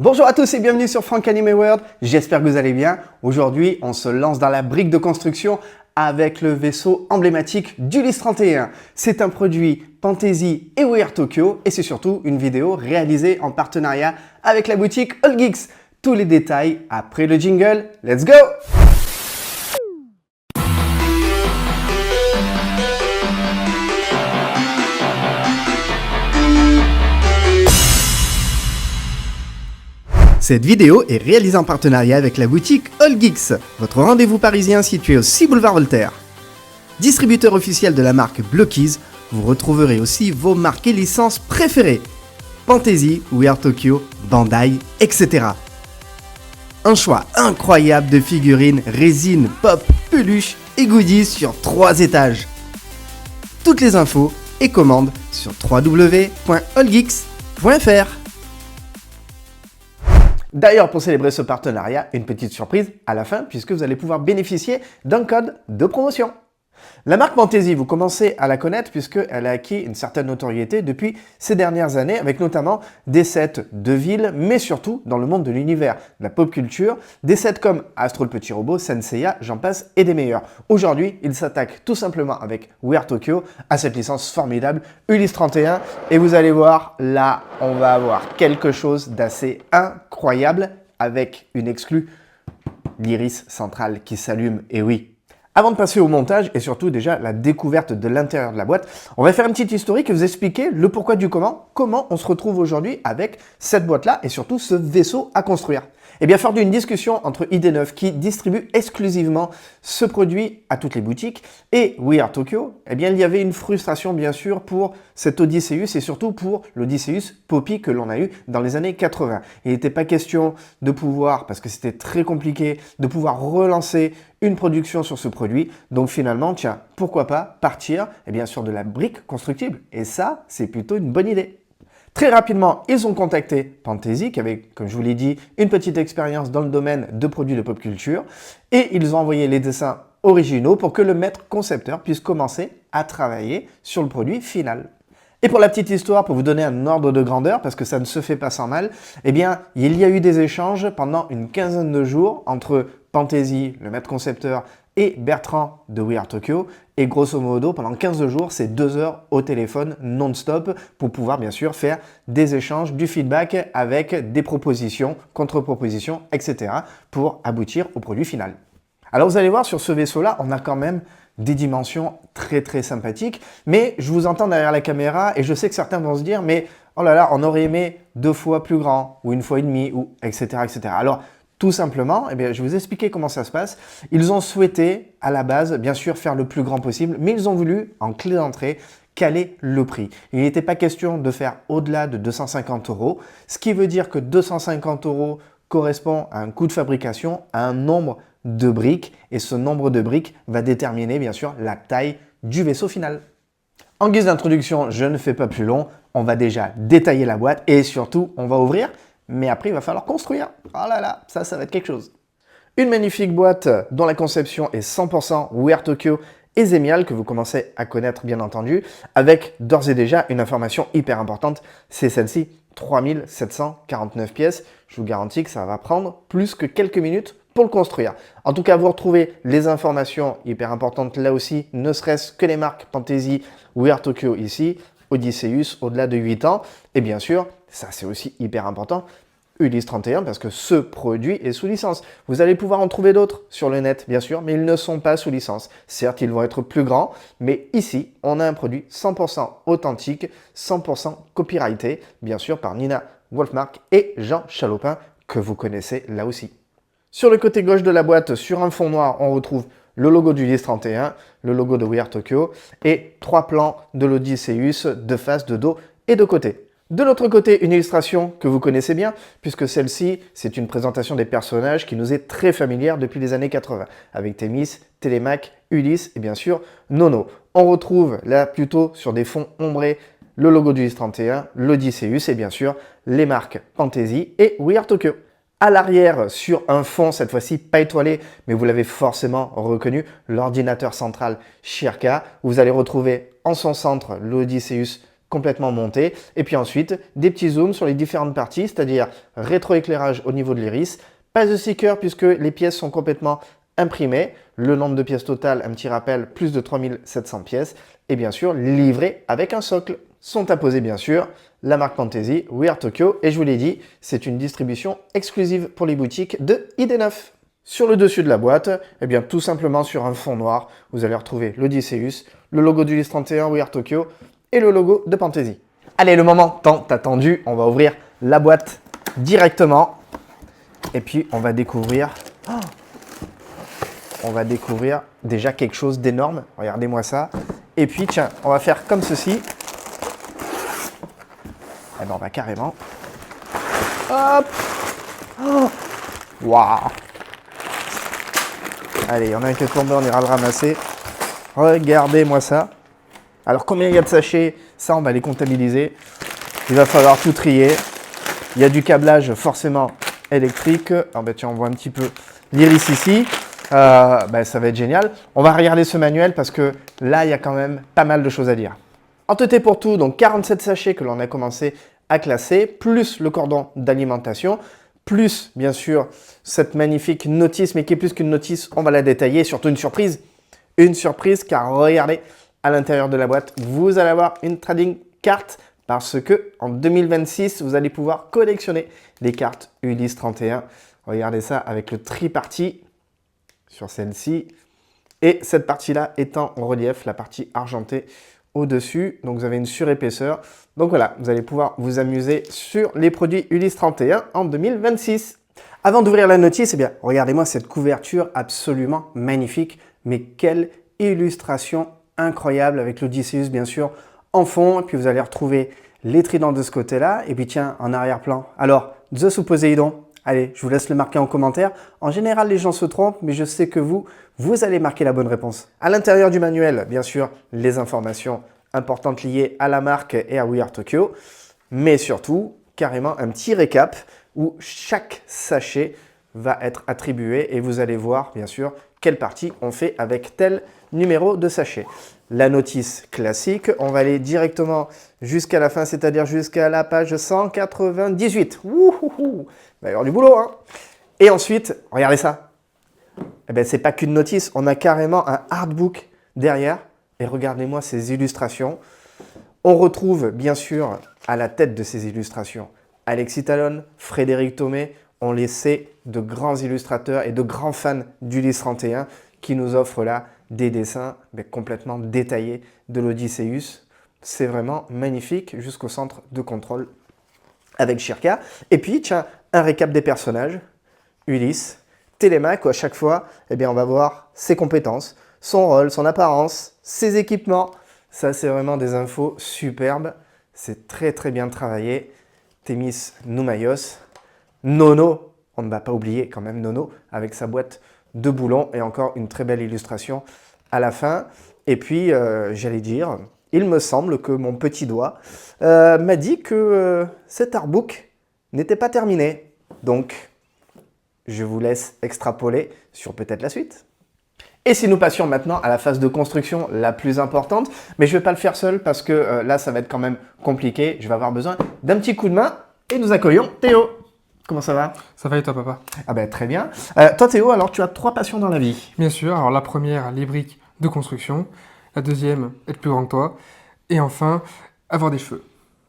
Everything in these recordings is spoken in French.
Bonjour à tous et bienvenue sur Frank Anime World, j'espère que vous allez bien. Aujourd'hui, on se lance dans la brique de construction avec le vaisseau emblématique d'Ulysse 31. C'est un produit Pantasy et We Are Tokyo et c'est surtout une vidéo réalisée en partenariat avec la boutique All Geeks. Tous les détails après le jingle, let's go! Cette vidéo est réalisée en partenariat avec la boutique All Geeks, votre rendez-vous parisien situé au 6 boulevard Voltaire. Distributeur officiel de la marque Blockies, vous retrouverez aussi vos marques et licences préférées. Pantasy, We Are Tokyo, Bandai, etc. Un choix incroyable de figurines, résines, pop, peluches et goodies sur 3 étages. Toutes les infos et commandes sur www.allgeeks.fr. D'ailleurs, pour célébrer ce partenariat, une petite surprise à la fin puisque vous allez pouvoir bénéficier d'un code de promotion. La marque Pantasy, vous commencez à la connaître puisqu'elle a acquis une certaine notoriété depuis ces dernières années avec notamment des sets de ville, mais surtout dans le monde de l'univers de la pop culture, des sets comme Astro le petit robot, Senseiya, j'en passe et des meilleurs. Aujourd'hui, il s'attaque tout simplement avec We Are Tokyo à cette licence formidable Ulysse 31 et vous allez voir, là, on va avoir quelque chose d'assez incroyable avec une exclue, l'iris central qui s'allume, et oui. Avant de passer au montage et surtout déjà la découverte de l'intérieur de la boîte, on va faire une petite historique et vous expliquer le pourquoi du comment on se retrouve aujourd'hui avec cette boîte-là et surtout ce vaisseau à construire. Et bien, fort d'une discussion entre ID9 qui distribue exclusivement ce produit à toutes les boutiques et We Are Tokyo, eh bien, il y avait une frustration bien sûr pour cet Odysseus et surtout pour l'Odysseus Poppy que l'on a eu dans les années 80. Il n'était pas question de pouvoir, parce que c'était très compliqué, de pouvoir relancer une production sur ce produit. Donc finalement, tiens, pourquoi pas partir sur de la brique constructible. Et ça, c'est plutôt une bonne idée. Très rapidement, ils ont contacté Pantasy, qui avait, comme je vous l'ai dit, une petite expérience dans le domaine de produits de pop culture, et ils ont envoyé les dessins originaux pour que le maître concepteur puisse commencer à travailler sur le produit final. Et pour la petite histoire, pour vous donner un ordre de grandeur, parce que ça ne se fait pas sans mal, eh bien, il y a eu des échanges pendant une quinzaine de jours entre Pantasy, le maître concepteur, et Bertrand de We Are Tokyo. Et grosso modo, pendant 15 jours, c'est 2 heures au téléphone non-stop pour pouvoir bien sûr faire des échanges, du feedback avec des propositions, contre-propositions, etc. pour aboutir au produit final. Alors vous allez voir, sur ce vaisseau-là, on a quand même des dimensions très très sympathiques, mais je vous entends derrière la caméra et je sais que certains vont se dire, mais oh là là, on aurait aimé 2 fois plus grand, ou 1 fois et demie, ou etc. etc. Alors, tout simplement, je vais vous expliquer comment ça se passe. Ils ont souhaité, à la base, bien sûr, faire le plus grand possible, mais ils ont voulu, en clé d'entrée, caler le prix. Il n'était pas question de faire au-delà de 250 €, ce qui veut dire que 250 € correspond à un coût de fabrication, à un nombre de briques, et ce nombre de briques va déterminer, bien sûr, la taille du vaisseau final. En guise d'introduction, je ne fais pas plus long, on va déjà détailler la boîte, et surtout, on va ouvrir. Mais après, il va falloir construire. Oh là là, ça va être quelque chose. Une magnifique boîte dont la conception est 100% We Are Tokyo et Zemial, que vous commencez à connaître bien entendu, avec d'ores et déjà une information hyper importante, c'est celle-ci, 3749 pièces. Je vous garantis que ça va prendre plus que quelques minutes pour le construire. En tout cas, vous retrouvez les informations hyper importantes là aussi, ne serait-ce que les marques Pantasy, We Are Tokyo ici, Odysseus au-delà de 8 ans, et bien sûr, ça c'est aussi hyper important, Ulysse 31 parce que ce produit est sous licence. Vous allez pouvoir en trouver d'autres sur le net, bien sûr, mais ils ne sont pas sous licence. Certes, ils vont être plus grands, mais ici, on a un produit 100% authentique, 100% copyrighté, bien sûr, par Nina Wolfmark et Jean Chalopin, que vous connaissez là aussi. Sur le côté gauche de la boîte, sur un fond noir, on retrouve le logo d'Ulysse 31, le logo de We Are Tokyo et 3 plans de l'Odysseus de face, de dos et de côté. De l'autre côté, une illustration que vous connaissez bien, puisque celle-ci, c'est une présentation des personnages qui nous est très familière depuis les années 80, avec Thémis, Télémaque, Ulysse et bien sûr Nono. On retrouve là plutôt sur des fonds ombrés le logo d'Ulysse 31, l'Odysseus et bien sûr les marques Pantasy et We Are Tokyo. À l'arrière, sur un fond, cette fois-ci pas étoilé, mais vous l'avez forcément reconnu, l'ordinateur central Shirka. Vous allez retrouver en son centre l'Odysseus complètement monté. Et puis ensuite, des petits zooms sur les différentes parties, c'est-à-dire rétroéclairage au niveau de l'iris. Pas de sticker puisque les pièces sont complètement imprimées. Le nombre de pièces totales, un petit rappel, plus de 3700 pièces. Et bien sûr, livré avec un socle. Sont apposés bien sûr la marque Pantasy, We Are Tokyo. Et je vous l'ai dit, c'est une distribution exclusive pour les boutiques de ID9. Sur le dessus de la boîte, eh bien, tout simplement sur un fond noir, vous allez retrouver l'Odysseus, le logo d'Ulysse 31, We Are Tokyo et le logo de Pantasy. Allez, le moment tant attendu, on va ouvrir la boîte directement. Et puis, on va découvrir déjà quelque chose d'énorme. Regardez-moi ça. Et puis, tiens, on va faire comme ceci. Eh ben, on va carrément... Hop! Waouh! Allez, il y en a un qui est tombé, on ira le ramasser. Regardez-moi ça. Alors, combien il y a de sachets? Ça, on va les comptabiliser. Il va falloir tout trier. Il y a du câblage forcément électrique. Alors, ben, tiens, on voit un petit peu l'iris ici. Ça va être génial. On va regarder ce manuel parce que là, il y a quand même pas mal de choses à dire. En tout et pour tout, donc 47 sachets que l'on a commencé à classer, plus le cordon d'alimentation, plus bien sûr cette magnifique notice, mais qui est plus qu'une notice, on va la détailler, surtout une surprise. Une surprise car regardez, à l'intérieur de la boîte, vous allez avoir une trading carte parce que en 2026, vous allez pouvoir collectionner les cartes Ulysse 31. Regardez ça avec le triparty sur celle-ci. Et cette partie-là étant en relief, la partie argentée au-dessus. Donc, vous avez une surépaisseur. Donc, voilà, vous allez pouvoir vous amuser sur les produits Ulysse 31 en 2026. Avant d'ouvrir la notice, eh bien, regardez-moi cette couverture absolument magnifique. Mais quelle illustration incroyable avec l'Odysseus, bien sûr, en fond. Et puis, vous allez retrouver les tridents de ce côté-là. Et puis, tiens, en arrière-plan. Alors, Zeus ou Poséidon? Allez, je vous laisse le marquer en commentaire. En général, les gens se trompent, mais je sais que vous allez marquer la bonne réponse. À l'intérieur du manuel, bien sûr, les informations importantes liées à la marque et à We Are Tokyo, mais surtout, carrément un petit récap où chaque sachet va être attribué et vous allez voir, bien sûr, quelle partie on fait avec tel numéro de sachet. La notice classique, on va aller directement jusqu'à la fin, c'est-à-dire jusqu'à la page 198. Wouhouhou! Il va y avoir du boulot, hein. Et ensuite, regardez ça. Eh bien, ce n'est pas qu'une notice, on a carrément un artbook derrière. Et regardez-moi ces illustrations. On retrouve, bien sûr, à la tête de ces illustrations, Alexis Talon, Frédéric Thomé. On les sait, de grands illustrateurs et de grands fans d'Ulysse 31 qui nous offrent là des dessins complètement détaillés de l'Odysseus. C'est vraiment magnifique jusqu'au centre de contrôle avec Shirka. Et puis, tiens, un récap des personnages. Ulysse, Télémaque, où à chaque fois, eh bien, on va voir ses compétences, son rôle, son apparence, ses équipements. Ça, c'est vraiment des infos superbes. C'est très, très bien travaillé. Thémis Noumaios. Nono, on ne va pas oublier quand même Nono, avec sa boîte de boulons et encore une très belle illustration à la fin. Et puis, j'allais dire, il me semble que mon petit doigt m'a dit que cet artbook n'était pas terminé. Donc, je vous laisse extrapoler sur peut-être la suite. Et si nous passions maintenant à la phase de construction la plus importante, mais je ne vais pas le faire seul parce que là, ça va être quand même compliqué. Je vais avoir besoin d'un petit coup de main et nous accueillons Théo. Comment ça va? Ça va et toi, papa? Ah ben très bien. Toi Théo, alors tu as 3 passions dans la vie. Bien sûr, alors la première, les briques de construction. La deuxième, être plus grand que toi. Et enfin, avoir des cheveux.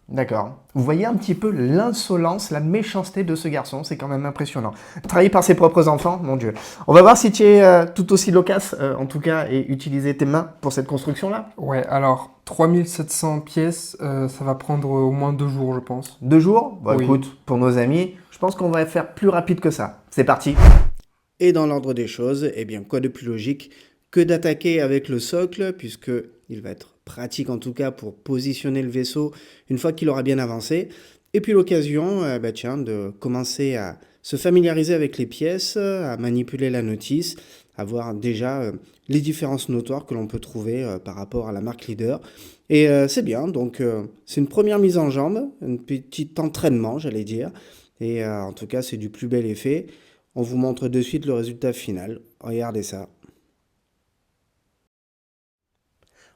D'accord. Vous voyez un petit peu l'insolence, la méchanceté de ce garçon, c'est quand même impressionnant. Trahi par ses propres enfants, mon Dieu. On va voir si tu es tout aussi loquace, en tout cas, et utiliser tes mains pour cette construction-là. Ouais, alors 3700 pièces, ça va prendre au moins 2 jours, je pense. 2 jours? Bah Oui. écoute, pour nos amis, je pense qu'on va faire plus rapide que ça. C'est parti. Et dans l'ordre des choses, eh bien, quoi de plus logique que d'attaquer avec le socle, puisqu'il va être pratique en tout cas pour positionner le vaisseau une fois qu'il aura bien avancé. Et puis l'occasion de commencer à se familiariser avec les pièces, à manipuler la notice, à voir déjà les différences notoires que l'on peut trouver par rapport à la marque leader. Et c'est bien, donc c'est une première mise en jambe, un petit entraînement j'allais dire. Et en tout cas c'est du plus bel effet. On vous montre de suite le résultat final. Regardez ça.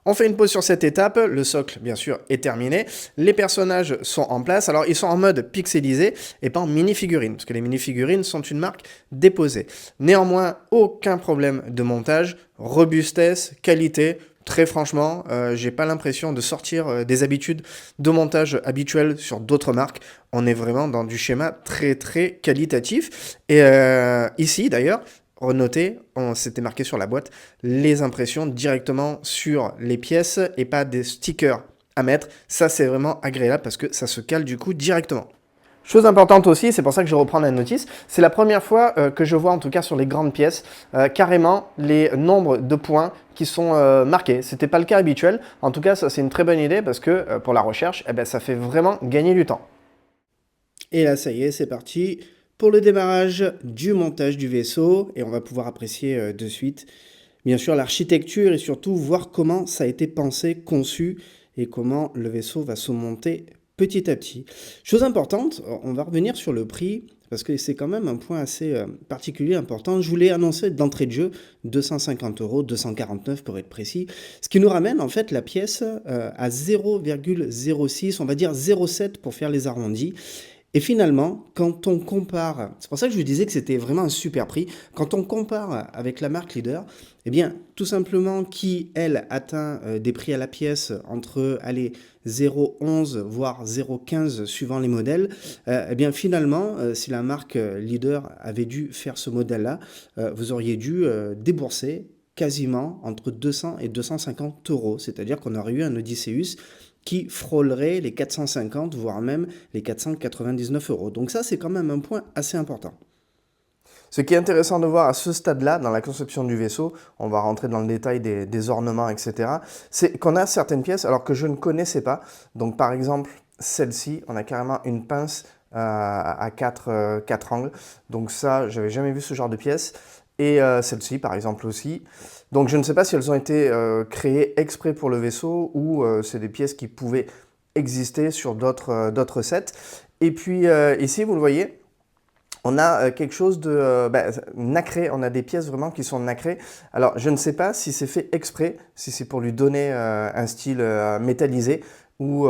On fait une pause sur cette étape, le socle bien sûr est terminé, les personnages sont en place, alors ils sont en mode pixelisé et pas en mini-figurines, parce que les mini-figurines sont une marque déposée. Néanmoins, aucun problème de montage, robustesse, qualité, très franchement, j'ai pas l'impression de sortir des habitudes de montage habituelles sur d'autres marques, on est vraiment dans du schéma très très qualitatif, et ici d'ailleurs, Notez, c'était marqué sur la boîte, les impressions directement sur les pièces et pas des stickers à mettre. Ça, c'est vraiment agréable parce que ça se cale du coup directement. Chose importante aussi, c'est pour ça que je reprends la notice, c'est la première fois que je vois, en tout cas sur les grandes pièces, carrément les nombres de points qui sont marqués. Ce n'était pas le cas habituel. En tout cas, ça c'est une très bonne idée parce que pour la recherche, eh ben, ça fait vraiment gagner du temps. Et là, ça y est, c'est parti pour le démarrage du montage du vaisseau. Et on va pouvoir apprécier de suite, bien sûr, l'architecture et surtout voir comment ça a été pensé, conçu et comment le vaisseau va se monter petit à petit. Chose importante, on va revenir sur le prix parce que c'est quand même un point assez particulier, important. Je vous l'ai annoncé d'entrée de jeu, 250 €, 249 pour être précis, ce qui nous ramène en fait la pièce à 0,06, on va dire 0,7 pour faire les arrondis. Et finalement, quand on compare, c'est pour ça que je vous disais que c'était vraiment un super prix, quand on compare avec la marque leader, eh bien, tout simplement qui, elle, atteint des prix à la pièce entre, allez, 0,11 voire 0,15 suivant les modèles, eh bien, finalement, si la marque leader avait dû faire ce modèle-là, vous auriez dû débourser quasiment entre 200 et 250 €, c'est-à-dire qu'on aurait eu un Odysseus qui frôlerait les 450, voire même les 499 €. Donc ça, c'est quand même un point assez important. Ce qui est intéressant de voir à ce stade-là, dans la conception du vaisseau, on va rentrer dans le détail des ornements, etc., c'est qu'on a certaines pièces, alors que je ne connaissais pas. Donc par exemple, celle-ci, on a carrément une pince à 4 angles. Donc ça, j'avais jamais vu ce genre de pièce. Et celle-ci, par exemple, aussi. Donc je ne sais pas si elles ont été créées exprès pour le vaisseau ou c'est des pièces qui pouvaient exister sur d'autres sets. Et puis ici, vous le voyez, on a quelque chose de nacré, on a des pièces vraiment qui sont nacrées. Alors je ne sais pas si c'est fait exprès, si c'est pour lui donner un style métallisé ou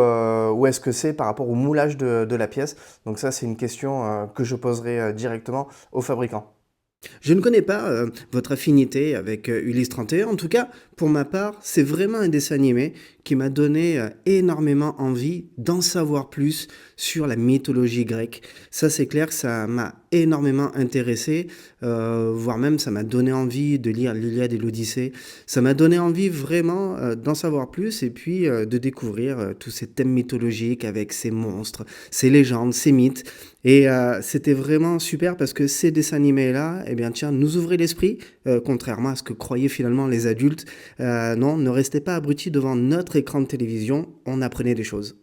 est-ce que c'est par rapport au moulage de la pièce. Donc ça, c'est une question que je poserai directement au fabricant. Je ne connais pas votre affinité avec Ulysse 31. En tout cas, pour ma part, c'est vraiment un dessin animé qui m'a donné énormément envie d'en savoir plus sur la mythologie grecque. Ça, c'est clair que ça m'a énormément intéressé, voire même ça m'a donné envie de lire l'Iliade et l'Odyssée. Ça m'a donné envie vraiment d'en savoir plus et puis de découvrir tous ces thèmes mythologiques avec ces monstres, ces légendes, ces mythes. Et c'était vraiment super parce que ces dessins animés-là, eh bien, tiens, nous ouvraient l'esprit, contrairement à ce que croyaient finalement les adultes. Non, ne restez pas abrutis devant notre écran de télévision, on apprenait des choses.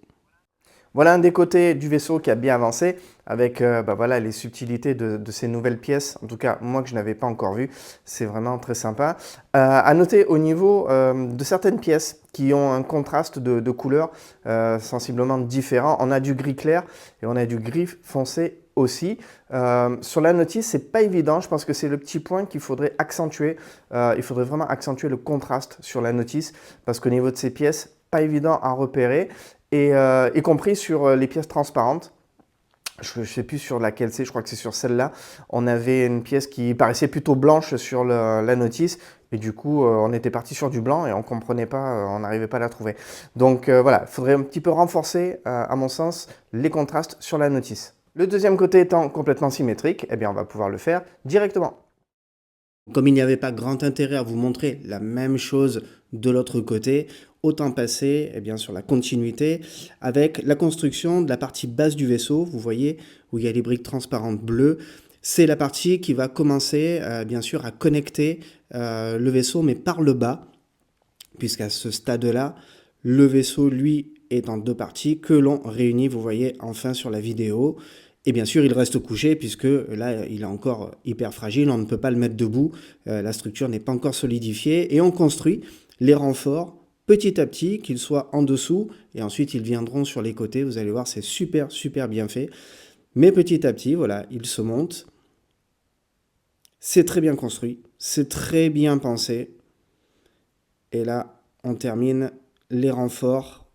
Voilà un des côtés du vaisseau qui a bien avancé avec voilà, les subtilités de ces nouvelles pièces, en tout cas moi que je n'avais pas encore vu, c'est vraiment très sympa. À noter au niveau de certaines pièces qui ont un contraste de couleurs sensiblement différent, on a du gris clair et on a du gris foncé aussi. Sur la notice, c'est pas évident, je pense que c'est le petit point qu'il faudrait accentuer, il faudrait vraiment accentuer le contraste sur la notice parce qu'au niveau de ces pièces, pas évident à repérer. Et y compris sur les pièces transparentes. Je ne sais plus sur laquelle c'est, je crois que c'est sur celle-là. On avait une pièce qui paraissait plutôt blanche sur la notice. Et du coup, on était parti sur du blanc et on ne comprenait pas, on n'arrivait pas à la trouver. Donc voilà, il faudrait un petit peu renforcer, à mon sens, les contrastes sur la notice. Le deuxième côté étant complètement symétrique, eh bien on va pouvoir le faire directement. Comme il n'y avait pas grand intérêt à vous montrer la même chose de l'autre côté, autant passer sur la continuité avec la construction de la partie basse du vaisseau. Vous voyez où il y a les briques transparentes bleues. C'est la partie qui va commencer bien sûr à connecter le vaisseau mais par le bas, puisqu'à ce stade-là, le vaisseau lui est en deux parties que l'on réunit, vous voyez enfin sur la vidéo. Et bien sûr, il reste couché puisque là, il est encore hyper fragile, on ne peut pas le mettre debout, la structure n'est pas encore solidifiée et on construit les renforts petit à petit, qu'ils soient en dessous et ensuite ils viendront sur les côtés. Vous allez voir, c'est super, super bien fait. Mais petit à petit, voilà, il se monte. C'est très bien construit, c'est très bien pensé. Et là, on termine les renforts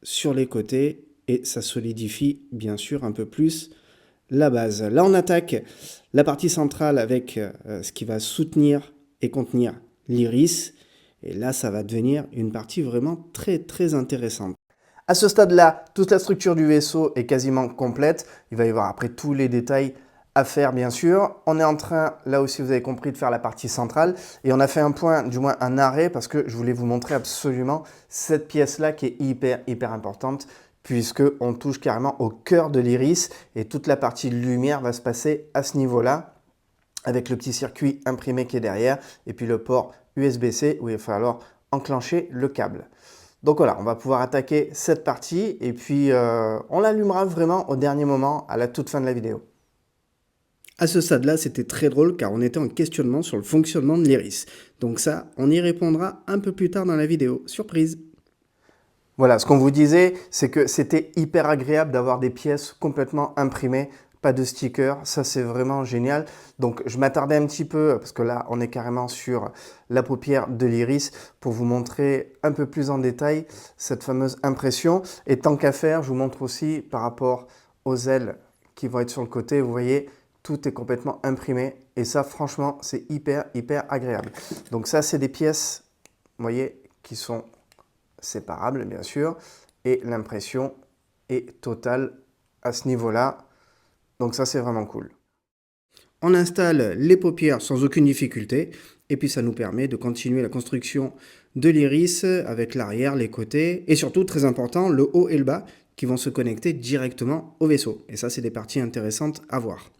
sur les côtés et ça solidifie bien sûr un peu plus la base. Là, on attaque la partie centrale avec ce qui va soutenir et contenir l'iris. Et là, ça va devenir une partie vraiment très très intéressante. À ce stade-là, toute la structure du vaisseau est quasiment complète. Il va y avoir après tous les détails à faire, bien sûr. On est en train, là aussi vous avez compris, de faire la partie centrale. Et on a fait un point, du moins un arrêt, parce que je voulais vous montrer absolument cette pièce-là qui est hyper importante, puisqu'on touche carrément au cœur de l'iris et toute la partie lumière va se passer à ce niveau-là, avec le petit circuit imprimé qui est derrière, et puis le port USB-C où il va falloir enclencher le câble. Donc voilà, on va pouvoir attaquer cette partie, et puis on l'allumera vraiment au dernier moment, à la toute fin de la vidéo. À ce stade-là, c'était très drôle car on était en questionnement sur le fonctionnement de l'iris. Donc ça, on y répondra un peu plus tard dans la vidéo. Surprise! Voilà, ce qu'on vous disait, c'est que c'était hyper agréable d'avoir des pièces complètement imprimées, pas de stickers, ça c'est vraiment génial. Donc je m'attardais un petit peu, parce que là on est carrément sur la paupière de l'iris, pour vous montrer un peu plus en détail cette fameuse impression. Et tant qu'à faire, je vous montre aussi par rapport aux ailes qui vont être sur le côté, vous voyez, tout est complètement imprimé. Et ça franchement, c'est hyper agréable. Donc ça c'est des pièces, vous voyez, qui sont séparables bien sûr, et l'impression est totale à ce niveau-là, donc ça c'est vraiment cool. On installe les paupières sans aucune difficulté, et puis ça nous permet de continuer la construction de l'iris avec l'arrière, les côtés, et surtout, très important, le haut et le bas qui vont se connecter directement au vaisseau. Et ça, c'est des parties intéressantes à voir.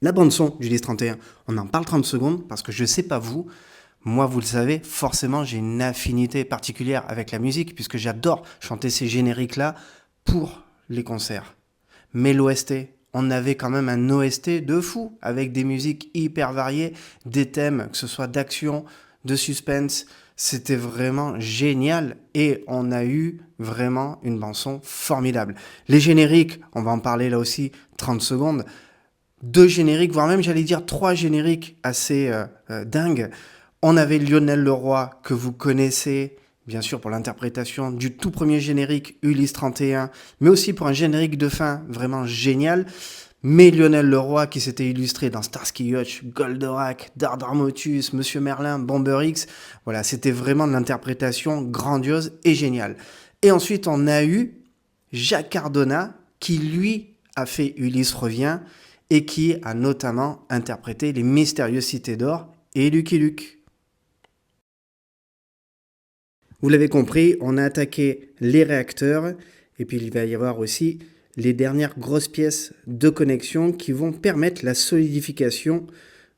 La bande son du Lys 31, on en parle 30 secondes, parce que je sais pas vous, moi, vous le savez, forcément, j'ai une affinité particulière avec la musique, puisque j'adore chanter ces génériques-là pour les concerts. Mais l'OST, on avait quand même un OST de fou, avec des musiques hyper variées, des thèmes, que ce soit d'action, de suspense, c'était vraiment génial, et on a eu vraiment une bande-son formidable. Les génériques, on va en parler là aussi 30 secondes, 2 génériques, voire même j'allais dire 3 génériques assez dingues. On avait Lionel Leroy, que vous connaissez, bien sûr pour l'interprétation du tout premier générique Ulysse 31, mais aussi pour un générique de fin vraiment génial. Mais Lionel Leroy qui s'était illustré dans Starsky Hutch, Goldorak, Dardarmotus, Monsieur Merlin, Bomber X, voilà, c'était vraiment de l'interprétation grandiose et géniale. Et ensuite on a eu Jacques Cardona qui lui a fait Ulysse revient et qui a notamment interprété Les Mystérieuses Cités d'Or et Lucky Luke. Vous l'avez compris, on a attaqué les réacteurs et puis il va y avoir aussi les dernières grosses pièces de connexion qui vont permettre la solidification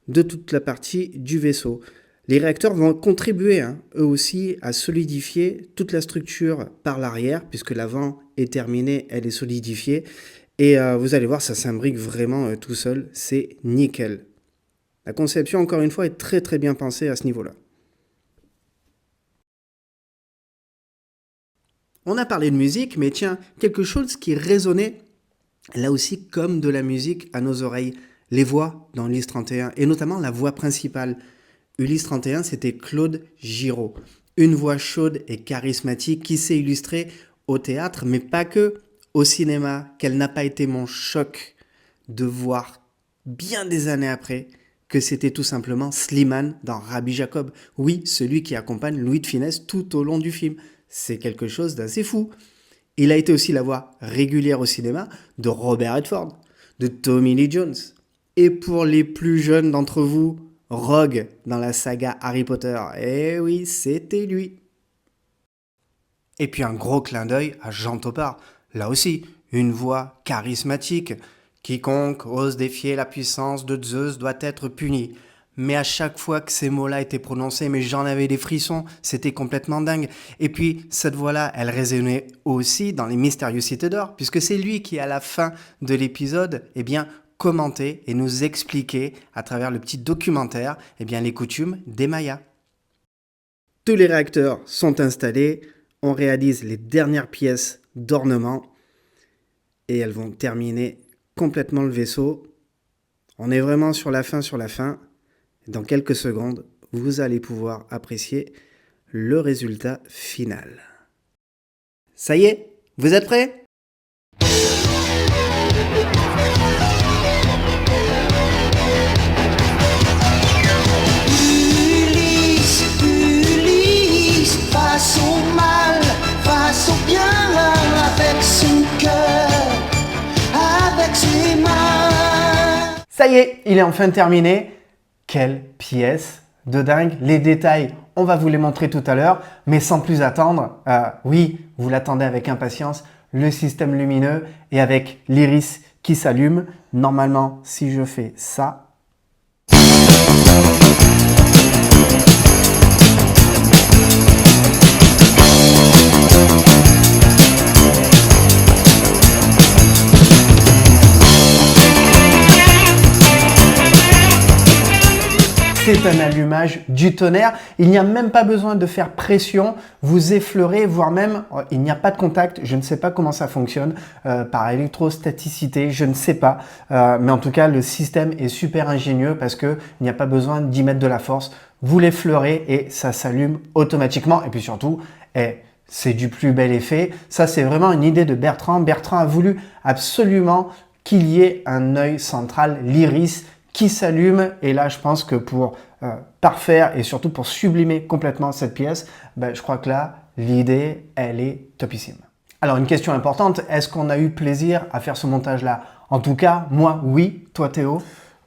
de toute la partie du vaisseau. Les réacteurs vont contribuer, eux aussi, à solidifier toute la structure par l'arrière, puisque l'avant est terminé, elle est solidifiée. Et vous allez voir, ça s'imbrique vraiment tout seul, c'est nickel. La conception, encore une fois, est très bien pensée à ce niveau-là. On a parlé de musique, mais tiens, quelque chose qui résonnait là aussi comme de la musique à nos oreilles. Les voix dans Ulysse 31, et notamment la voix principale. Ulysse 31, c'était Claude Giraud. Une voix chaude et charismatique qui s'est illustrée au théâtre, mais pas que, au cinéma. Quel n'a pas été mon choc de voir, bien des années après, que c'était tout simplement Slimane dans Rabbi Jacob. Oui, celui qui accompagne Louis de Funès tout au long du film. C'est quelque chose d'assez fou. Il a été aussi la voix régulière au cinéma de Robert Redford, de Tommy Lee Jones. Et pour les plus jeunes d'entre vous, Rogue dans la saga Harry Potter. Eh oui, c'était lui. Et puis un gros clin d'œil à Jean Topard. Là aussi, une voix charismatique. Quiconque ose défier la puissance de Zeus doit être puni. Mais à chaque fois que ces mots-là étaient prononcés, mais j'en avais des frissons, c'était complètement dingue. Et puis, cette voix-là, elle résonnait aussi dans Les Mystérieuses Cités d'Or, puisque c'est lui qui, à la fin de l'épisode, commentait et nous expliquait, à travers le petit documentaire, les coutumes des Mayas. Tous les réacteurs sont installés, on réalise les dernières pièces d'ornement, et elles vont terminer complètement le vaisseau. On est vraiment sur la fin. Dans quelques secondes, vous allez pouvoir apprécier le résultat final. Ça y est, vous êtes prêts? Face au mal, face au bien, avec son cœur, avec ses mains. Ça y est, il est enfin terminé. Quelle pièce de dingue. Les détails, on va vous les montrer tout à l'heure, mais sans plus attendre, oui, vous l'attendez avec impatience, le système lumineux et avec l'iris qui s'allume. Normalement, si je fais ça, c'est un allumage du tonnerre. Il n'y a même pas besoin de faire pression. Vous effleurez, voire même, il n'y a pas de contact. Je ne sais pas comment ça fonctionne par électrostaticité, je ne sais pas. Mais en tout cas, le système est super ingénieux parce qu'il n'y a pas besoin d'y mettre de la force. Vous l'effleurez et ça s'allume automatiquement. Et puis surtout, c'est du plus bel effet. Ça, c'est vraiment une idée de Bertrand. Bertrand a voulu absolument qu'il y ait un œil central, l'iris, qui s'allume. Et là, je pense que pour parfaire et surtout pour sublimer complètement cette pièce, je crois que là, l'idée, elle est topissime. Alors, une question importante, est-ce qu'on a eu plaisir à faire ce montage-là? En tout cas, moi, oui. Toi, Théo?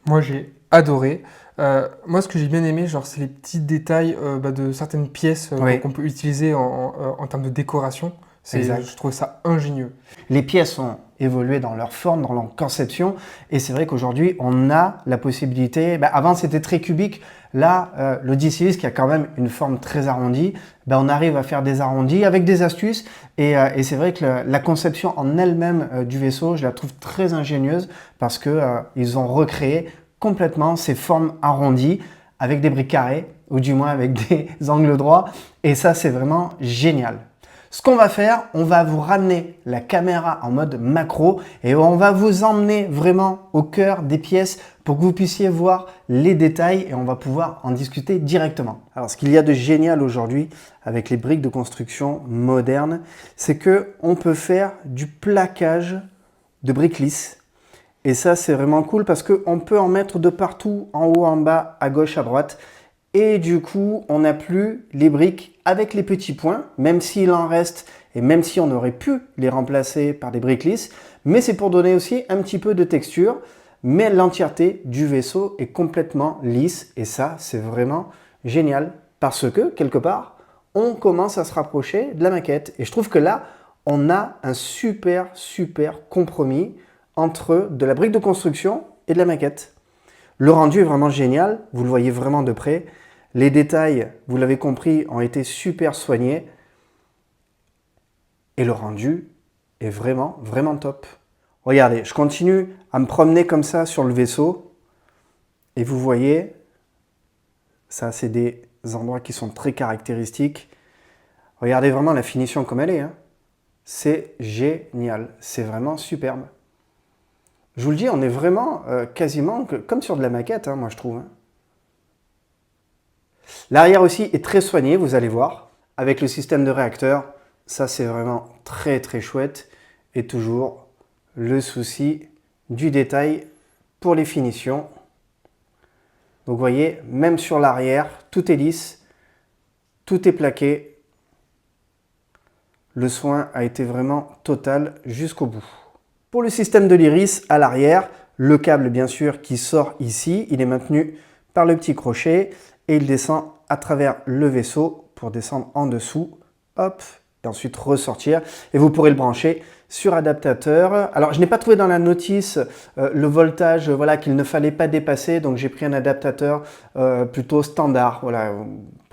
Moi, j'ai adoré. Moi, ce que j'ai bien aimé, c'est les petits détails de certaines pièces Oui. qu'on peut utiliser en termes de décoration. Exact. Je trouve ça ingénieux. Les pièces ont évolué dans leur forme, dans leur conception, et c'est vrai qu'aujourd'hui, on a la possibilité, avant c'était très cubique, là, le DCX qui a quand même une forme très arrondie, on arrive à faire des arrondis avec des astuces, et c'est vrai que la conception en elle-même du vaisseau, je la trouve très ingénieuse, parce que ils ont recréé complètement ces formes arrondies, avec des briques carrées, ou du moins avec des angles droits, et ça c'est vraiment génial. Ce qu'on va faire, on va vous ramener la caméra en mode macro et on va vous emmener vraiment au cœur des pièces pour que vous puissiez voir les détails et on va pouvoir en discuter directement. Alors, ce qu'il y a de génial aujourd'hui avec les briques de construction modernes, c'est qu'on peut faire du plaquage de briques lisses. Et ça, c'est vraiment cool parce qu'on peut en mettre de partout, en haut, en bas, à gauche, à droite. Et du coup, on n'a plus les briques avec les petits points, même s'il en reste et même si on aurait pu les remplacer par des briques lisses. Mais c'est pour donner aussi un petit peu de texture. Mais l'entièreté du vaisseau est complètement lisse. Et ça, c'est vraiment génial parce que, quelque part, on commence à se rapprocher de la maquette. Et je trouve que là, on a un super compromis entre de la brique de construction et de la maquette. Le rendu est vraiment génial. Vous le voyez vraiment de près. Les détails, vous l'avez compris, ont été super soignés. Et le rendu est vraiment top. Regardez, je continue à me promener comme ça sur le vaisseau. Et vous voyez, ça c'est des endroits qui sont très caractéristiques. Regardez vraiment la finition comme elle est. C'est génial. C'est vraiment superbe. Je vous le dis, on est vraiment quasiment comme sur de la maquette, moi je trouve. L'arrière aussi est très soigné, vous allez voir. Avec le système de réacteur, ça c'est vraiment très chouette. Et toujours le souci du détail pour les finitions. Donc vous voyez, même sur l'arrière, tout est lisse, tout est plaqué. Le soin a été vraiment total jusqu'au bout. Pour le système de l'iris à l'arrière, le câble bien sûr qui sort ici, il est maintenu par le petit crochet et il descend à travers le vaisseau pour descendre en dessous, hop, et ensuite ressortir. Et vous pourrez le brancher sur adaptateur. Alors je n'ai pas trouvé dans la notice le voltage qu'il ne fallait pas dépasser, donc j'ai pris un adaptateur plutôt standard, pour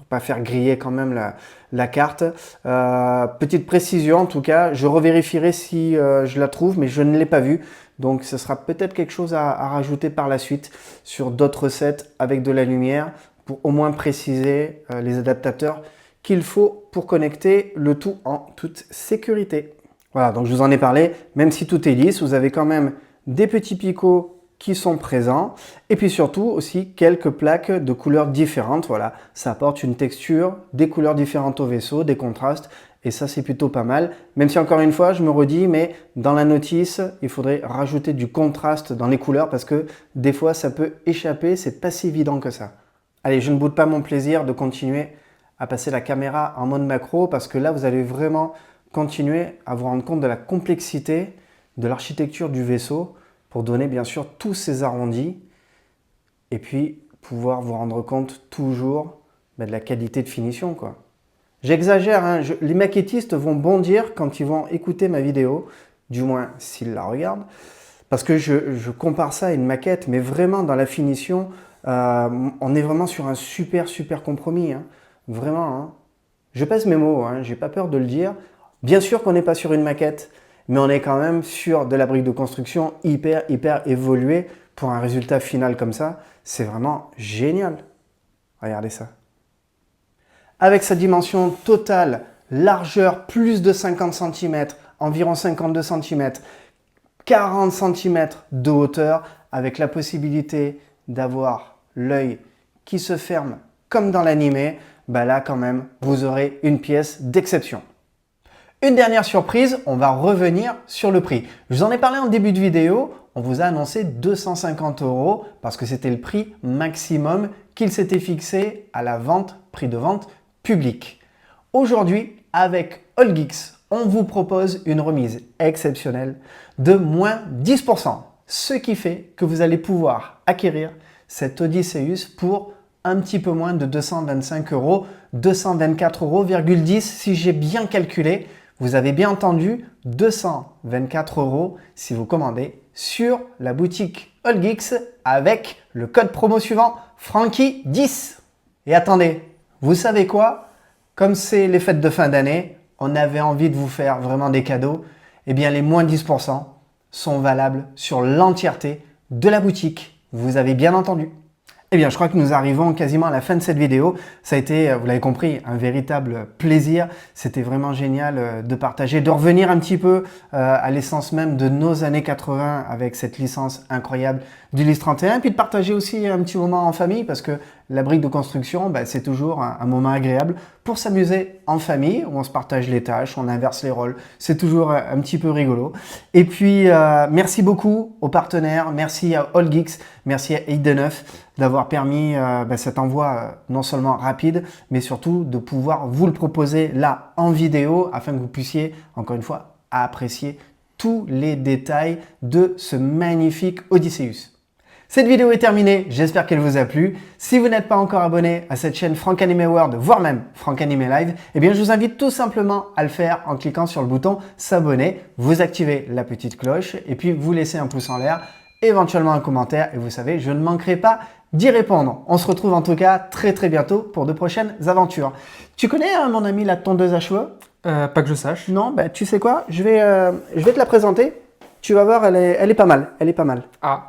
pas faire griller quand même la carte. Petite précision en tout cas, je revérifierai si je la trouve, mais je ne l'ai pas vue. Donc ce sera peut-être quelque chose à rajouter par la suite sur d'autres sets avec de la lumière pour au moins préciser les adaptateurs qu'il faut pour connecter le tout en toute sécurité. Voilà, donc je vous en ai parlé, même si tout est lisse, vous avez quand même des petits picots qui sont présents. Et puis surtout aussi quelques plaques de couleurs différentes. Voilà, ça apporte une texture, des couleurs différentes au vaisseau, des contrastes. Et ça, c'est plutôt pas mal. Même si encore une fois, je me redis, mais dans la notice, il faudrait rajouter du contraste dans les couleurs parce que des fois, ça peut échapper. C'est pas si évident que ça. Allez, je ne boude pas mon plaisir de continuer à passer la caméra en mode macro parce que là, vous allez vraiment continuer à vous rendre compte de la complexité de l'architecture du vaisseau pour donner bien sûr tous ces arrondis et puis pouvoir vous rendre compte toujours de la qualité de finition, quoi. J'exagère, hein, les maquettistes vont bondir quand ils vont écouter ma vidéo, du moins s'ils la regardent, parce que je compare ça à une maquette, mais vraiment dans la finition, on est vraiment sur un super compromis, hein, vraiment. Hein. Je pèse mes mots, hein, j'ai pas peur de le dire. Bien sûr qu'on n'est pas sur une maquette, mais on est quand même sur de la brique de construction hyper évoluée pour un résultat final comme ça. C'est vraiment génial. Regardez ça. Avec sa dimension totale, largeur plus de 50 cm, environ 52 cm, 40 cm de hauteur, avec la possibilité d'avoir l'œil qui se ferme comme dans l'animé, bah là quand même, vous aurez une pièce d'exception. Une dernière surprise, on va revenir sur le prix. Je vous en ai parlé en début de vidéo, on vous a annoncé 250 € parce que c'était le prix maximum qu'il s'était fixé à la vente, prix de vente public. Aujourd'hui, avec AllGeeks, on vous propose une remise exceptionnelle de moins 10%, ce qui fait que vous allez pouvoir acquérir cet Odysseus pour un petit peu moins de 225 €, 224,10 € si j'ai bien calculé. Vous avez bien entendu, 224 € si vous commandez sur la boutique AllGeeks avec le code promo suivant, Francky10. Et attendez, vous savez quoi? Comme c'est les fêtes de fin d'année, on avait envie de vous faire vraiment des cadeaux. Eh bien, les moins 10% sont valables sur l'entièreté de la boutique. Vous avez bien entendu. Eh bien, je crois que nous arrivons quasiment à la fin de cette vidéo. Ça a été, vous l'avez compris, un véritable plaisir. C'était vraiment génial de partager, de revenir un petit peu à l'essence même de nos années 80 avec cette licence incroyable d'Ulysse 31. Et puis de partager aussi un petit moment en famille parce que la brique de construction, bah, c'est toujours un moment agréable pour s'amuser en famille où on se partage les tâches, on inverse les rôles. C'est toujours un petit peu rigolo. Et puis, merci beaucoup aux partenaires. Merci à AllGeeks, merci à ID9 d'avoir permis cet envoi non seulement rapide, mais surtout de pouvoir vous le proposer là en vidéo afin que vous puissiez, encore une fois, apprécier tous les détails de ce magnifique Odysseus. Cette vidéo est terminée, j'espère qu'elle vous a plu. Si vous n'êtes pas encore abonné à cette chaîne Franck Animé World, voire même Franck Animé Live, eh bien je vous invite tout simplement à le faire en cliquant sur le bouton s'abonner, vous activez la petite cloche et puis vous laissez un pouce en l'air, éventuellement un commentaire et vous savez, je ne manquerai pas d'y répondre. On se retrouve en tout cas très bientôt pour de prochaines aventures. Tu connais mon ami la tondeuse à cheveux? Pas que je sache. Non, bah tu sais quoi, je vais te la présenter. Tu vas voir, elle est pas mal, elle est pas mal. Ah.